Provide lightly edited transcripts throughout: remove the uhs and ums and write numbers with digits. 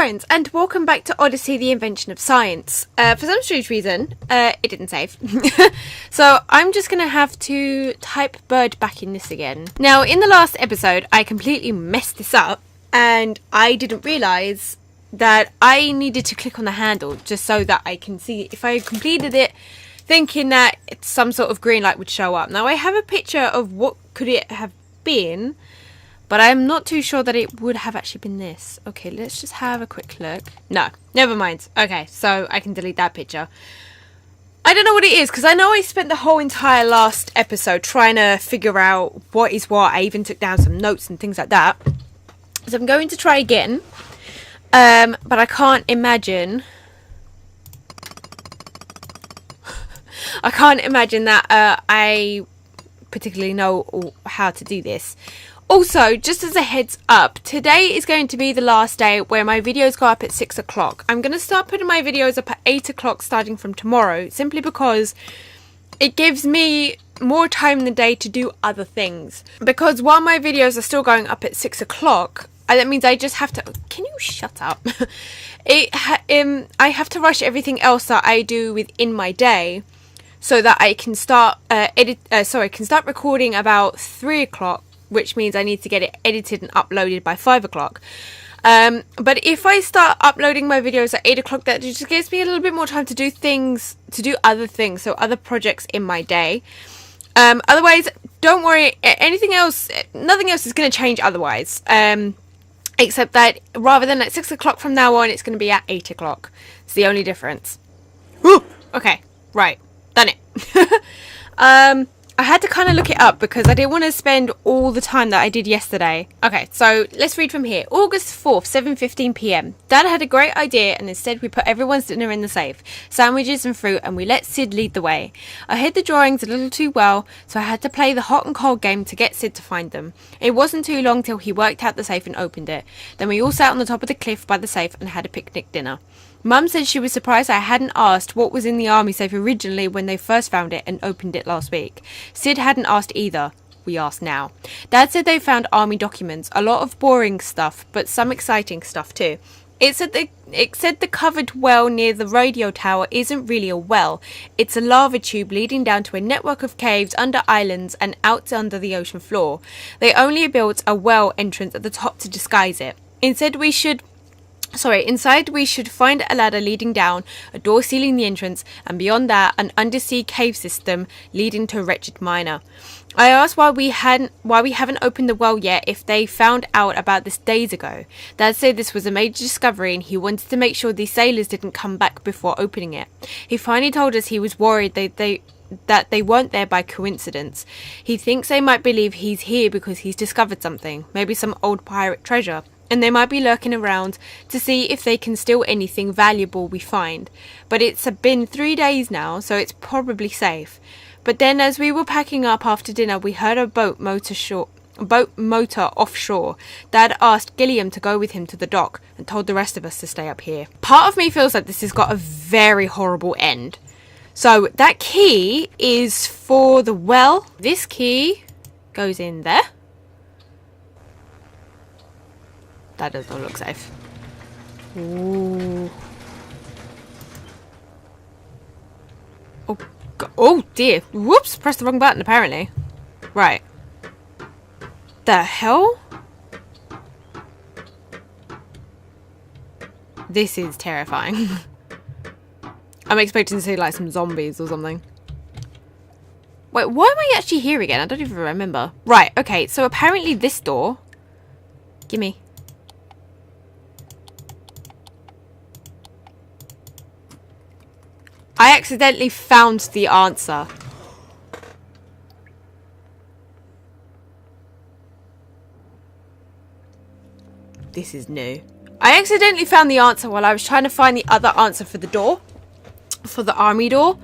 friends, and welcome back to Odyssey, the Invention of Science. For some strange reason, it didn't save. So I'm just going to have to type bird back in this again. Now, in the last episode, I completely messed this up, and I didn't realise that I needed to click on the handle just so that I can see if I completed it, thinking that some sort of green light would show up. Now, I have a picture of what could it have been, but I'm not too sure that it would have actually been this. Okay, let's just have a quick look. No, never mind. Okay, so I can delete that picture. I don't know what it is, because I know I spent the whole entire last episode trying to figure out what is what. I even took down some notes and things like that. So I'm going to try again. But I can't imagine... I can't imagine that I particularly know how to do this. Also, just as a heads up, today is going to be the last day where my videos go up at 6 o'clock. I'm going to start putting my videos up at 8 o'clock starting from tomorrow, simply because it gives me more time in the day to do other things. Because while my videos are still going up at 6 o'clock, that means I just have to... Can you shut up? I have to rush everything else that I do within my day so that I can start start recording about 3 o'clock. Which means I need to get it edited and uploaded by 5 o'clock. But if I start uploading my videos at 8 o'clock, that just gives me a little bit more time to do other things, so other projects in my day. Otherwise, don't worry, nothing else is going to change otherwise. Except that rather than at 6 o'clock from now on, it's going to be at 8 o'clock. It's the only difference. Woo! Okay, right, done it. I had to kind of look it up because I didn't want to spend all the time that I did yesterday. Okay, so let's read from here. August 4th, 7:15 p.m. Dad had a great idea, and instead we put everyone's dinner in the safe, sandwiches and fruit, and we let Sid lead the way. I hid the drawings a little too well, so I had to play the hot and cold game to get Sid to find them. It wasn't too long till he worked out the safe and opened it. Then we all sat on the top of the cliff by the safe and had a picnic dinner. Mum said she was surprised I hadn't asked what was in the army safe originally when they first found it and opened it last week. Sid hadn't asked either. We asked now. Dad said they found army documents, a lot of boring stuff, but some exciting stuff too. It said the covered well near the radio tower isn't really a well. It's a lava tube leading down to a network of caves under islands and out under the ocean floor. They only built a well entrance at the top to disguise it. Inside we should find a ladder leading down, a door sealing the entrance, and beyond that, an undersea cave system leading to a wretched miner. I asked why we haven't opened the well yet if they found out about this days ago. Dad said this was a major discovery and he wanted to make sure these sailors didn't come back before opening it. He finally told us he was worried that they weren't there by coincidence. He thinks they might believe he's here because he's discovered something, maybe some old pirate treasure. And they might be lurking around to see if they can steal anything valuable we find. But it's been 3 days now, so it's probably safe. But then as we were packing up after dinner, we heard a boat motor offshore. Dad asked Gilliam to go with him to the dock and told the rest of us to stay up here. Part of me feels like this has got a very horrible end. So that key is for the well. This key goes in there. That does not look safe. Ooh. Oh, God. Oh dear. Whoops, pressed the wrong button apparently. Right. The hell? This is terrifying. I'm expecting to see like some zombies or something. Wait, why am I actually here again? I don't even remember. Right, okay, so apparently this door... Gimme. I accidentally found the answer. This is new. I accidentally found the answer while I was trying to find the other answer for the door. For the army door.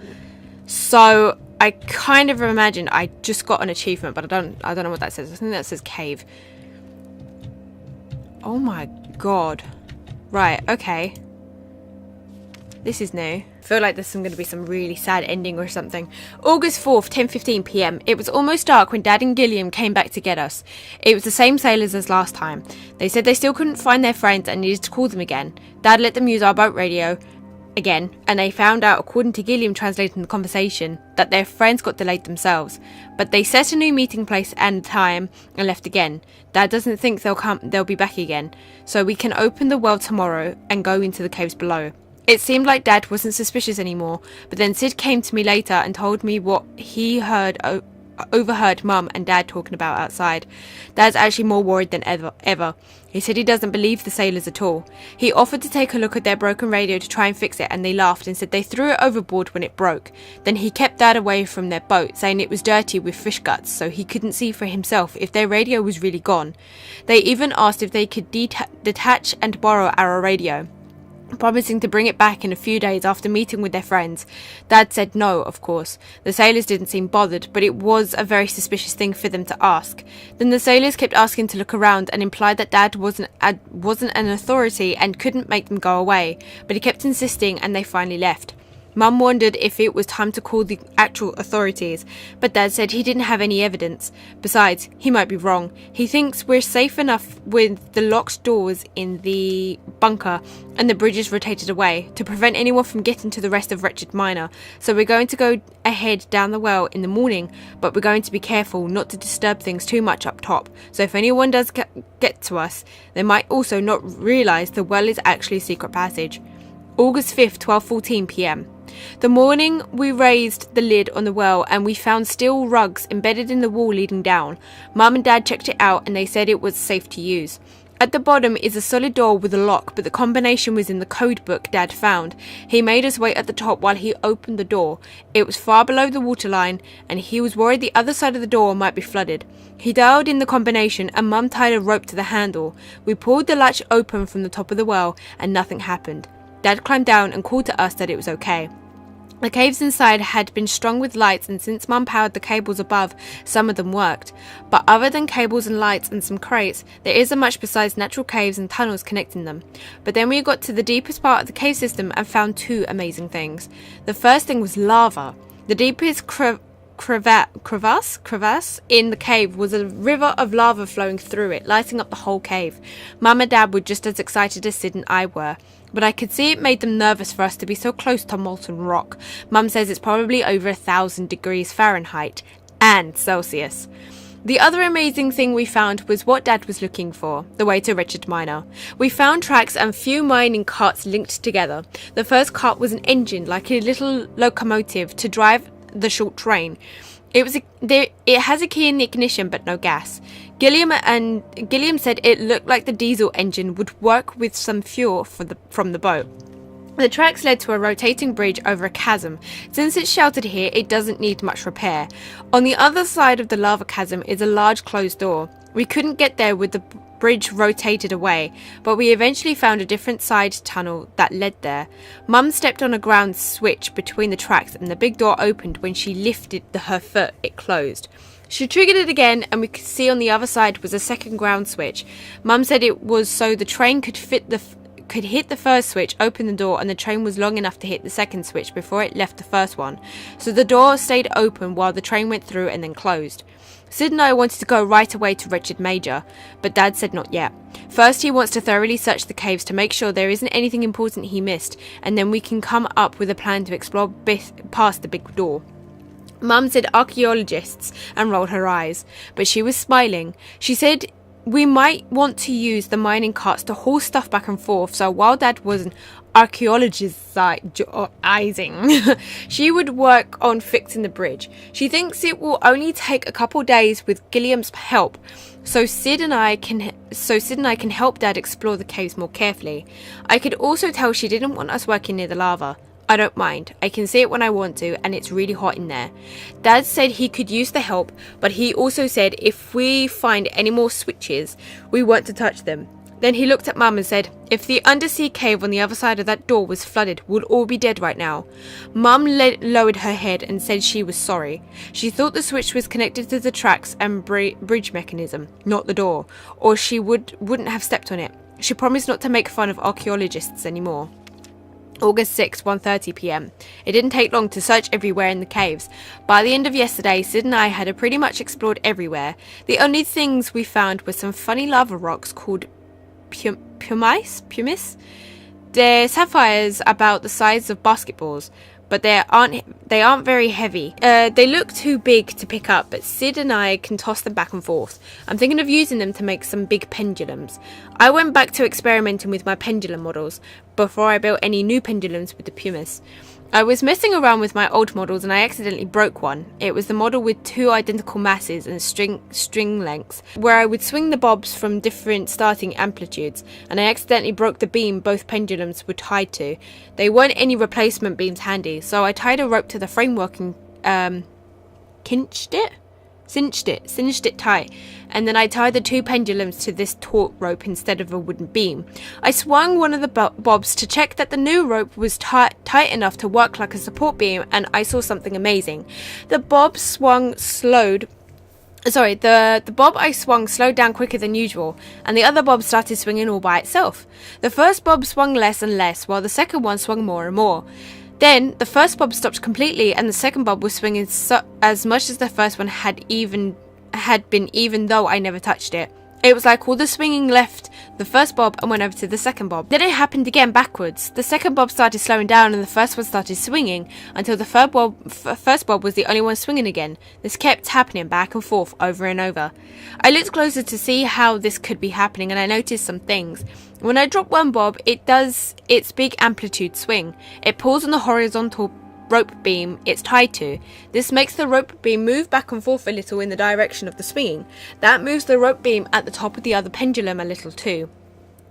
So I kind of imagined I just got an achievement, but I don't know what that says. I think that says cave. Oh my god. Right, okay. This is new. I feel like there's going to be some really sad ending or something. August 4th, 10:15 p.m. It was almost dark when Dad and Gilliam came back to get us. It was the same sailors as last time. They said they still couldn't find their friends and needed to call them again. Dad let them use our boat radio again, and they found out, according to Gilliam translating the conversation, that their friends got delayed themselves. But they set a new meeting place and time and left again. Dad doesn't think they'll be back again, so we can open the well tomorrow and go into the caves below. It seemed like Dad wasn't suspicious anymore, but then Sid came to me later and told me what he overheard Mum and Dad talking about outside. Dad's actually more worried than ever. He said he doesn't believe the sailors at all. He offered to take a look at their broken radio to try and fix it, and they laughed and said they threw it overboard when it broke. Then he kept Dad away from their boat, saying it was dirty with fish guts, so he couldn't see for himself if their radio was really gone. They even asked if they could detach and borrow our radio, promising to bring it back in a few days after meeting with their friends. Dad said no, of course. The sailors didn't seem bothered, but it was a very suspicious thing for them to ask. Then the sailors kept asking to look around and implied that Dad wasn't an authority and couldn't make them go away, but he kept insisting and they finally left. Mum wondered if it was time to call the actual authorities, but Dad said he didn't have any evidence. Besides, he might be wrong. He thinks we're safe enough with the locked doors in the bunker and the bridges rotated away to prevent anyone from getting to the rest of Wretched Miner. So we're going to go ahead down the well in the morning, but we're going to be careful not to disturb things too much up top. So if anyone does get to us, they might also not realise the well is actually a secret passage. August 5th, 12:14 p.m. The morning we raised the lid on the well and we found steel rugs embedded in the wall leading down. Mum and Dad checked it out and they said it was safe to use. At the bottom is a solid door with a lock, but the combination was in the code book Dad found. He made us wait at the top while he opened the door. It was far below the waterline and he was worried the other side of the door might be flooded. He dialed in the combination and Mum tied a rope to the handle. We pulled the latch open from the top of the well and nothing happened. Dad climbed down and called to us that it was okay. The caves inside had been strung with lights, and since Mum powered the cables above, some of them worked. But other than cables and lights and some crates, there isn't much besides natural caves and tunnels connecting them. But then we got to the deepest part of the cave system and found two amazing things. The first thing was lava. The deepest crevasse in the cave was a river of lava flowing through it, lighting up the whole cave. Mum and Dad were just as excited as Sid and I were, but I could see it made them nervous for us to be so close to molten rock. Mum says it's probably over 1,000 degrees Fahrenheit and Celsius. The other amazing thing we found was what Dad was looking for, the way to Wretched Miner. We found tracks and few mining carts linked together. The first cart was an engine, like a little locomotive, to drive the short train. It has a key in the ignition but no gas. Gilliam said it looked like the diesel engine would work with some fuel from the boat. The tracks led to a rotating bridge over a chasm. Since it's sheltered here, it doesn't need much repair. On the other side of the lava chasm is a large closed door. We couldn't get there with the bridge rotated away, but we eventually found a different side tunnel that led there. Mum stepped on a ground switch between the tracks and the big door opened. When she lifted her foot, it closed. She triggered it again and we could see on the other side was a second ground switch. Mum said it was so the train could hit the first switch, open the door, and the train was long enough to hit the second switch before it left the first one. So the door stayed open while the train went through and then closed. Sid and I wanted to go right away to Wretched Major, but Dad said not yet. First he wants to thoroughly search the caves to make sure there isn't anything important he missed, and then we can come up with a plan to explore past the big door. Mum said archaeologists and rolled her eyes, but she was smiling. She said we might want to use the mining carts to haul stuff back and forth, so while Dad wasn't archaeologizing, she would work on fixing the bridge. She thinks it will only take a couple days with Gilliam's help, so Sid and I can help Dad explore the caves more carefully. I could also tell she didn't want us working near the lava. I don't mind. I can see it when I want to, and it's really hot in there. Dad said he could use the help, but he also said if we find any more switches, we weren't to touch them. Then he looked at Mum and said, if the undersea cave on the other side of that door was flooded, we'd all be dead right now. Mum lowered her head and said she was sorry. She thought the switch was connected to the tracks and bridge mechanism, not the door, or she wouldn't have stepped on it. She promised not to make fun of archaeologists anymore. August 6th, 1:30 p.m. It didn't take long to search everywhere in the caves. By the end of yesterday, Sid and I had pretty much explored everywhere. The only things we found were some funny lava rocks called pumice. They're sapphires about the size of basketballs, but they aren't very heavy. They look too big to pick up, but Sid and I can toss them back and forth. I'm thinking of using them to make some big pendulums. I went back to experimenting with my pendulum models before I built any new pendulums with the pumice. I was messing around with my old models and I accidentally broke one. It was the model with 2 identical masses and string lengths, where I would swing the bobs from different starting amplitudes, and I accidentally broke the beam both pendulums were tied to. They weren't any replacement beams handy, so I tied a rope to the framework and cinched it tight, and then I tied the 2 pendulums to this taut rope instead of a wooden beam. I swung one of the bobs to check that the new rope was tight enough to work like a support beam, and I saw something amazing. The bob I swung slowed down quicker than usual, and the other bob started swinging all by itself. The first bob swung less and less, while the second one swung more and more. Then, the first bob stopped completely, and the second bob was swinging as much as the first one had been, even though I never touched it. It was like all the swinging left the first bob and went over to the second bob. Then it happened again backwards. The second bob started slowing down and the first one started swinging until the first bob was the only one swinging again. This kept happening back and forth over and over. I looked closer to see how this could be happening, and I noticed some things. When I drop one bob, it does its big amplitude swing. It pulls on the horizontal rope beam it's tied to. This makes the rope beam move back and forth a little in the direction of the swinging. That moves the rope beam at the top of the other pendulum a little too.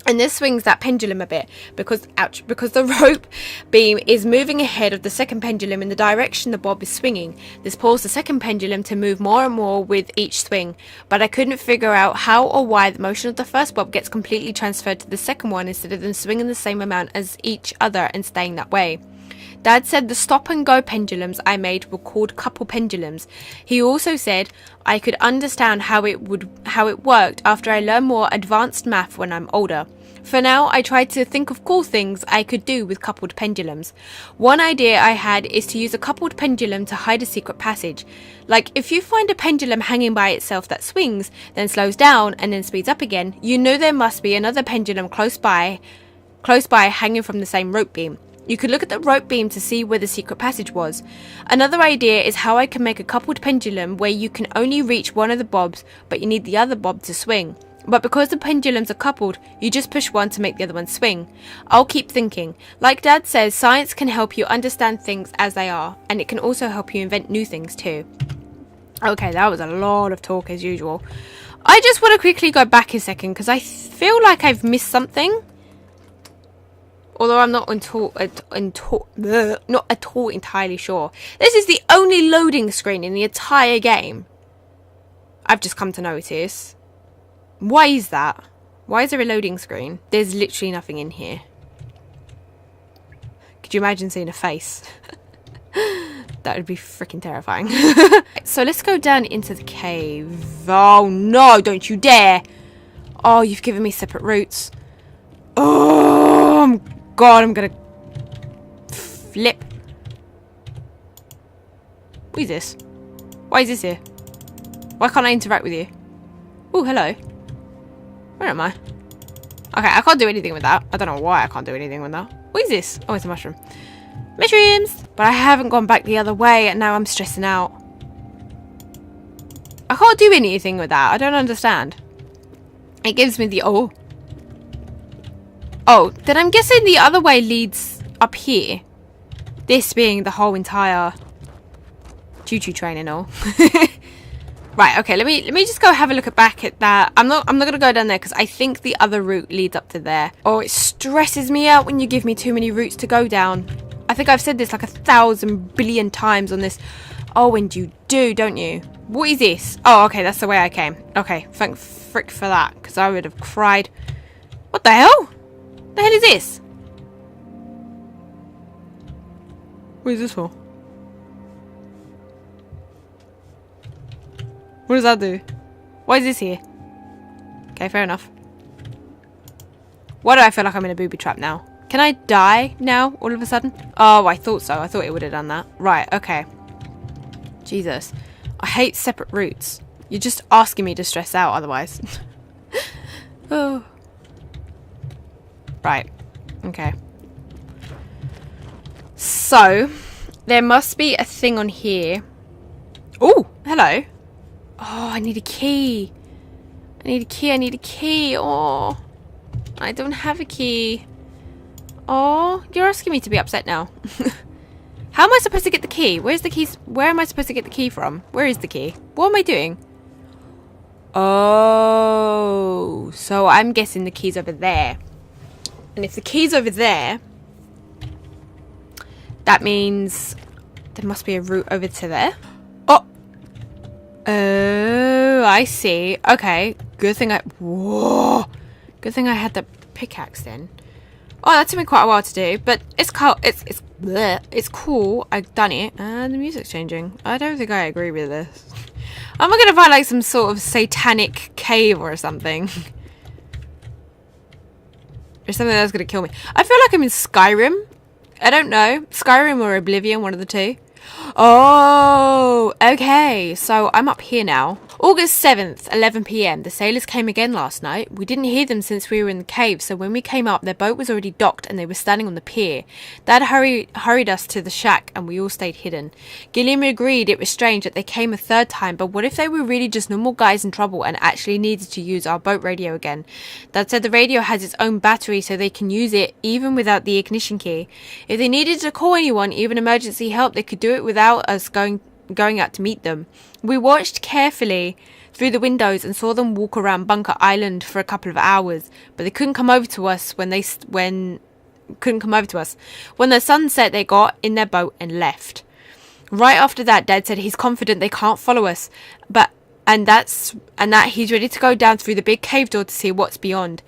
And this swings that pendulum a bit because the rope beam is moving ahead of the second pendulum in the direction the bob is swinging. This pulls the second pendulum to move more and more with each swing, but I couldn't figure out how or why the motion of the first bob gets completely transferred to the second one instead of them swinging the same amount as each other and staying that way. Dad said the stop and go pendulums I made were called couple pendulums. He also said I could understand how it worked after I learned more advanced math when I'm older. For now, I tried to think of cool things I could do with coupled pendulums. One idea I had is to use a coupled pendulum to hide a secret passage. Like, if you find a pendulum hanging by itself that swings, then slows down and then speeds up again, you know there must be another pendulum close by hanging from the same rope beam. You could look at the rope beam to see where the secret passage was. Another idea is how I can make a coupled pendulum where you can only reach one of the bobs, but you need the other bob to swing. But because the pendulums are coupled, you just push one to make the other one swing. I'll keep thinking. Like Dad says, science can help you understand things as they are, and it can also help you invent new things too. Okay, that was a lot of talk as usual. I just want to quickly go back a second because I feel like I've missed something. Although I'm not at all entirely sure. This is the only loading screen in the entire game. I've just come to notice. Why is that? Why is there a loading screen? There's literally nothing in here. Could you imagine seeing a face? That would be freaking terrifying. So let's go down into the cave. Oh no, don't you dare. Oh, you've given me separate routes. Oh God, I'm gonna flip. What is this? Why is this here? Why can't I interact with you? Oh, hello. Where am I? Okay, I can't do anything with that. I don't know why I can't do anything with that. What is this? Oh, it's a mushroom. Mushrooms! But I haven't gone back the other way and now I'm stressing out. I can't do anything with that. I don't understand. It gives me the... Oh, then I'm guessing the other way leads up here. This being the whole entire choo-choo train and all. Right, okay, let me just go have a look back at that. I'm not gonna go down there because I think the other route leads up to there. Oh, it stresses me out when you give me too many routes to go down. I think I've said this like 1,000 billion times on this. Oh, and you do, don't you? What is this? Oh, okay, that's the way I came. Okay, thank frick for that, because I would have cried. What the hell? The hell is this? What is this for? What does that do? Why is this here? Okay, fair enough. Why do I feel like I'm in a booby trap now? Can I die now, all of a sudden? Oh, I thought so. I thought it would have done that. Right, okay. Jesus. I hate separate routes. You're just asking me to stress out otherwise. Oh. Right. Okay. So, there must be a thing on here. Oh, hello. Oh, I need a key. I need a key. I need a key. Oh, I don't have a key. Oh, you're asking me to be upset now. How am I supposed to get the key? Where's the keys? Where am I supposed to get the key from? Where is the key? What am I doing? Oh, so I'm guessing the key's over there. And if the key's over there, that means there must be a route over to there. Oh. Oh, I see. Okay. Good thing Whoa. Good thing I had the pickaxe then. Oh, that took me quite a while to do, but it's cool. It's bleh. It's cool. I've done it, and the music's changing. I don't think I agree with this. Am I gonna find like some sort of satanic cave or something? Or something that's gonna kill me. I feel like I'm in Skyrim. I don't know. Skyrim or Oblivion, one of the two. Oh, okay. So I'm up here now. August 7th, 11 p.m. The sailors came again last night. We didn't hear them since we were in the cave, so when we came up, their boat was already docked and they were standing on the pier. Dad hurried us to the shack and we all stayed hidden. Gilliam agreed it was strange that they came a third time, but what if they were really just normal guys in trouble and actually needed to use our boat radio again? Dad said the radio has its own battery so they can use it even without the ignition key. If they needed to call anyone, even emergency help, they could do it without us going out to meet them. We watched carefully through the windows and saw them walk around Bunker Island for a couple of hours, but they couldn't come over to us when the sun set. They got in their boat and left. Right after that, Dad said he's confident they can't follow us, and that he's ready to go down through the big cave door to see what's beyond.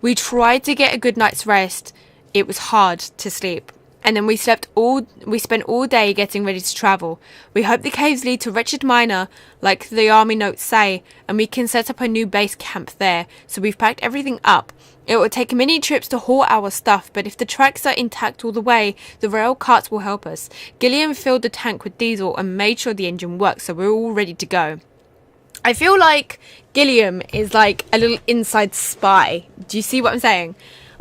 We tried to get a good night's rest. It was hard to sleep. And then we spent all day getting ready to travel. We hope the caves lead to Wretched Miner, like the army notes say, and we can set up a new base camp there. So we've packed everything up. It will take many trips to haul our stuff, but if the tracks are intact all the way, the rail carts will help us. Gilliam filled the tank with diesel and made sure the engine worked, so we're all ready to go. I feel like Gilliam is like a little inside spy. Do you see what I'm saying?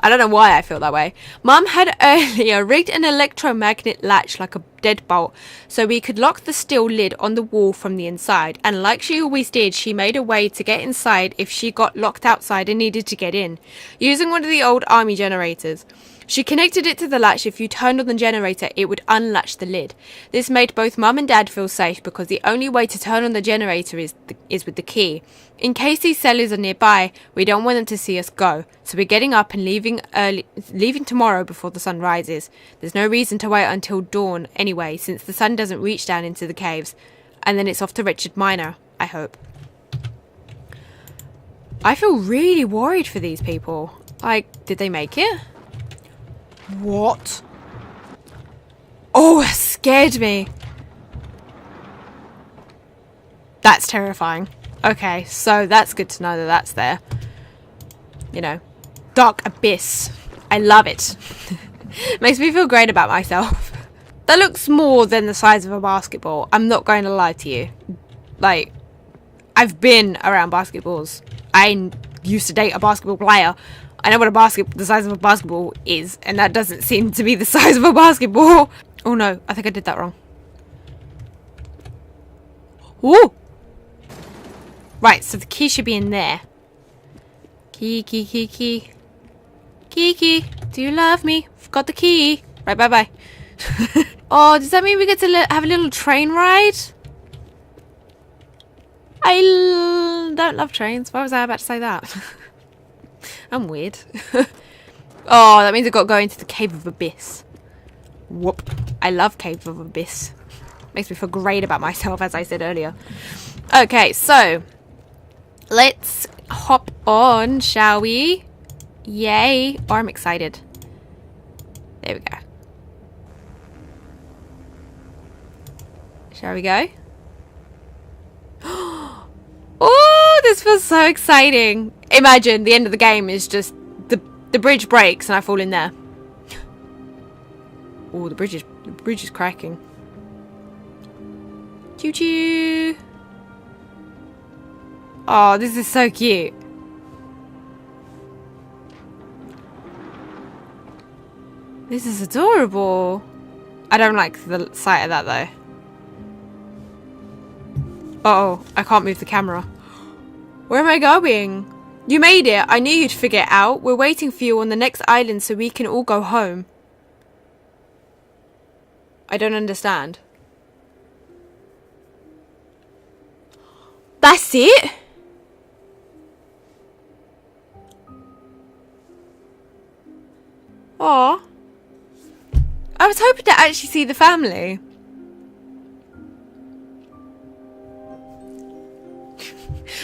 I don't know why I feel that way. Mum had earlier rigged an electromagnet latch like a deadbolt so we could lock the steel lid on the wall from the inside, and like she always did, she made a way to get inside if she got locked outside and needed to get in, using one of the old army generators. She connected it to the latch. If you turned on the generator, it would unlatch the lid. This made both Mum and Dad feel safe because the only way to turn on the generator is with the key. In case these sailors are nearby, we don't want them to see us go, so we're getting up and leaving tomorrow before the sun rises. There's no reason to wait until dawn anyway, since the sun doesn't reach down into the caves, and then it's off to Wretched Miner, I hope. I feel really worried for these people. Like, did they make it? What? Oh, it scared me. That's terrifying. Okay, so that's good to know that that's there. You know, dark abyss. I love it. Makes me feel great about myself. That looks more than the size of a basketball. I'm not going to lie to you. Like, I've been around basketballs. I used to date a basketball player. I know what the size of a basketball is, and that doesn't seem to be the size of a basketball. Oh no, I think I did that wrong. Ooh! Right, so the key should be in there. Key. Key, do you love me? I've got the key. Right, bye-bye. Oh, does that mean we get to have a little train ride? I don't love trains. Why was I about to say that? I'm weird. Oh, that means I've got to go into the Cave of Abyss. Whoop. I love Cave of Abyss. Makes me feel great about myself, as I said earlier. Okay, so let's hop on, shall we? Yay. Oh, I'm excited. There we go. Shall we go? Oh, this feels so exciting. Imagine the end of the game is just the bridge breaks and I fall in there. Oh, the bridge is cracking. Choo choo. Oh, this is so cute. This is adorable. I don't like the sight of that though. Uh-oh, I can't move the camera. Where am I going? You made it. I knew you'd figure it out. We're waiting for you on the next island so we can all go home. I don't understand. That's it? Aw. I was hoping to actually see the family.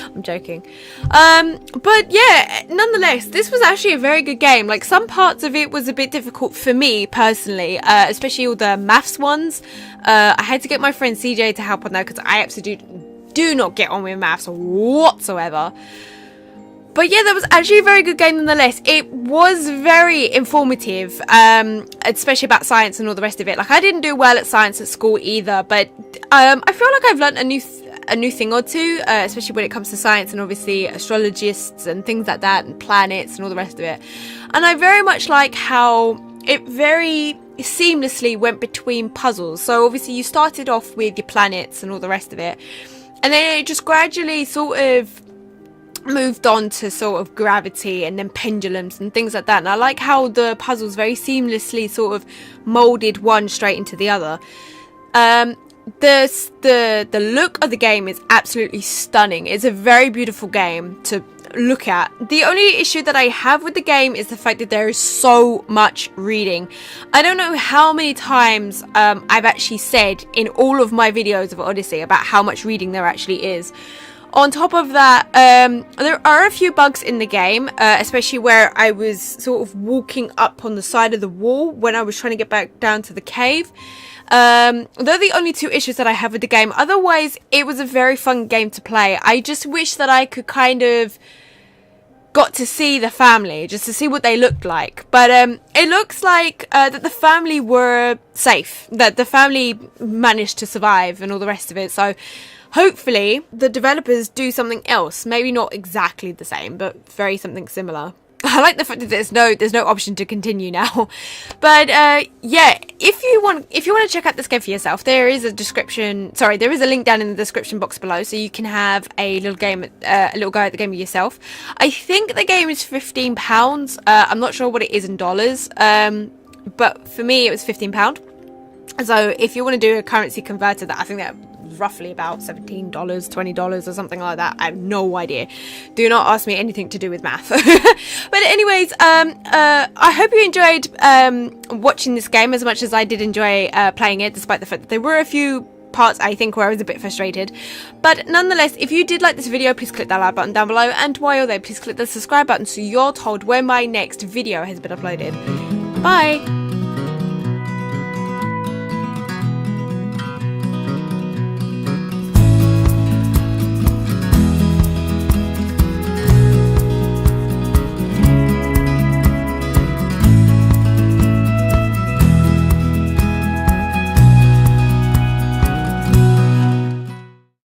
I'm joking. But yeah, nonetheless, this was actually a very good game. Like, some parts of it was a bit difficult for me personally, especially all the maths ones. I had to get my friend CJ to help on that because I absolutely do not get on with maths whatsoever. But yeah, that was actually a very good game nonetheless. It was very informative, especially about science and all the rest of it. Like, I didn't do well at science at school either, but I feel like I've learned a new thing or two, especially when it comes to science and obviously astrologists and things like that and planets and all the rest of it. And I very much like how it very seamlessly went between puzzles. So obviously you started off with your planets and all the rest of it, and then it just gradually sort of moved on to sort of gravity and then pendulums and things like that. And I like how the puzzles very seamlessly sort of molded one straight into the other. The look of the game is absolutely stunning. It's a very beautiful game to look at. The only issue that I have with the game is the fact that there is so much reading. I don't know how many times I've actually said in all of my videos of Odyssey about how much reading there actually is. On top of that, there are a few bugs in the game, especially where I was sort of walking up on the side of the wall when I was trying to get back down to the cave. They're the only two issues that I have with the game. Otherwise, it was a very fun game to play. I just wish that I could kind of got to see the family, just to see what they looked like. But it looks like that the family were safe, that the family managed to survive and all the rest of it. So hopefully the developers do something else, maybe not exactly the same, but very something similar. I like the fact that there's no option to continue now. But yeah, if you want to check out this game for yourself, there is a link down in the description box below, so you can have a little go at the game yourself. I think the game is £15. I'm not sure what it is in dollars, but for me it was £15. So if you want to do a currency converter, that I think that roughly about $17, $20 or something like that. I have no idea. Do not ask me anything to do with math. But anyways, I hope you enjoyed watching this game as much as I did enjoy playing it, despite the fact that there were a few parts I think where I was a bit frustrated. But nonetheless, if you did like this video, please click that like button down below, and while you're there, please click the subscribe button so you're told when my next video has been uploaded. Bye!